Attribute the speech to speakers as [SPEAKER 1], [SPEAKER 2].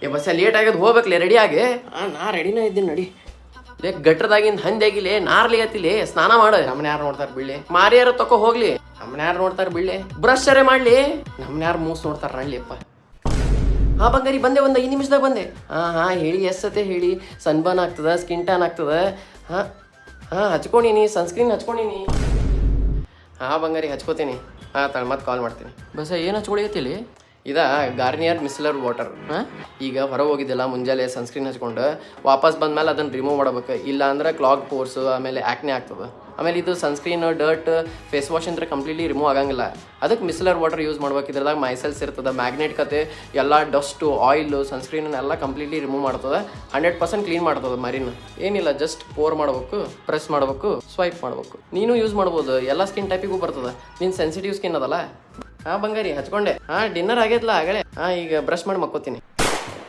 [SPEAKER 1] ಏ bus late ಆಗ್ಯದ ಹೋಗ್ಬೇಕಲೇ ready ಆಗಿ.
[SPEAKER 2] ನಾ ರೆಡಿನ ಇದ್ದೀನಿ ನಡಿ.
[SPEAKER 1] ಲೇ ಗಟ್ರದಾಗಿಂದ ಹಂದಿಯಾಗಿಲಿ ನಾರ್ಲಿ ಹತ್ತಿಲಿ ಸ್ನಾನ ಮಾಡ.
[SPEAKER 2] ನಮ್ಮನ್ನ ಯಾರು ನೋಡ್ತಾರೆ ಬಿಡ್ಲಿ.
[SPEAKER 1] ಮಾರಿಯಾರ ತಕೋ ಹೋಗ್ಲಿ.
[SPEAKER 2] ನಮ್ಮನ್ನ ಯಾರು ನೋಡ್ತಾರೆ ಬಿಡ್ಲಿ.
[SPEAKER 1] ಬ್ರಷ್ ಅರೆ ಮಾಡ್ಲಿ.
[SPEAKER 2] ನಮ್ಮನ್ನ ಯಾರು ಮೂಸ್ ನೋಡ್ತಾರ ನಳ್ಳಿಯಪ್ಪ.
[SPEAKER 1] ಹಾ ಬಂಗಾರಿ ಬಂದೆ, ಒಂದು 5 ನಿಮಿಷದಾಗ ಬಂದೆ. ಹಾಂ ಹೇಳಿ ಎಷ್ಟತೆ ಹೇಳಿ. ಸನ್ಬರ್ನ್ ಆಗ್ತದ, ಸ್ಕಿನ್ ಟ್ಯಾನ್ ಆಗ್ತದ. ಹಾಂ ಹಚ್ಕೊಂಡಿನಿ, ಸನ್ಸ್ಕ್ರೀನ್ ಹಚ್ಕೊಂಡಿನಿ. ಹಾಂ ಬಂಗಾರಿ ಹಚ್ಕೋತೀನಿ.
[SPEAKER 2] ತಳ ಮತ್ತೆ ಕಾಲ್ ಮಾಡ್ತೀನಿ.
[SPEAKER 1] ಬಸ್ ಏನು ಹಚ್ಕೊಳಿಗತ್ತಿಲಿ?
[SPEAKER 2] ಇದ ಗಾರ್ನಿಯರ್ ಮಿಸ್ಲರ್ ವಾಟರ್.
[SPEAKER 1] ಈಗ ಹೊರ ಹೋಗಿದ್ದೆಲ್ಲ ಮುಂಜಾನೆ ಸನ್ಸ್ಕ್ರೀನ್ ಹಚ್ಕೊಂಡು ವಾಪಸ್ ಬಂದ್ಮೇಲೆ ಅದನ್ನು ರಿಮೂವ್ ಮಾಡ್ಬೇಕು. ಇಲ್ಲ ಅಂದ್ರೆ ಕ್ಲಾಗ್ ಪೋರ್ಸ್ ಆಮೇಲೆ ಆ್ಯಕ್ನೆ ಆಗ್ತದೆ. ಆಮೇಲೆ ಇದು ಸನ್ಸ್ಕ್ರೀನ್ ಡರ್ಟ್ ಫೇಸ್ ವಾಶ್ ಅಂದ್ರೆ ಕಂಪ್ಲೀಟ್ಲಿ ರಿಮೂವ್ ಆಗಂಗಿಲ್ಲ. ಅದಕ್ಕೆ ಮಿಸ್ಲರ್ ವಾಟರ್ ಯೂಸ್ ಮಾಡ್ಬೇಕು. ಇದ್ರದಾಗ ಮೈಸೆಲ್ಸ್ ಇರ್ತದೆ, ಮ್ಯಾಗ್ನೆಟ್ ಕತೆ ಎಲ್ಲ ಡಸ್ಟು ಆಯಿಲು ಸನ್ಸ್ಕ್ರೀನೆಲ್ಲ ಕಂಪ್ಲೀಟ್ಲಿ ರಿಮೂವ್ ಮಾಡ್ತದೆ. 100% ಕ್ಲೀನ್ ಮಾಡ್ತದೆ ಮರಿನ. ಏನಿಲ್ಲ, ಜಸ್ಟ್ ಪೋರ್ ಮಾಡ್ಬೇಕು, ಪ್ರೆಸ್ ಮಾಡ್ಬೇಕು, ಸ್ವೈಪ್ ಮಾಡ್ಬೇಕು. ನೀನು ಯೂಸ್ ಮಾಡ್ಬೋದು, ಎಲ್ಲ ಸ್ಕಿನ್ ಟೈಪಿಗೂ ಬರ್ತದೆ. ನೀನು ಸೆನ್ಸಿಟಿವ್ ಸ್ಕಿನ್ ಅದಲ್ಲ. ಬಂಗಾರಿ ಹಚ್ಕೊಂಡೆ. ಡಿನ್ನರ್ ಆಗೈತ್ಲ ಆಗಲೇ. ಈಗ ಬ್ರಷ್ ಮಾಡಿ ಮಕ್ಕೋತೀನಿ.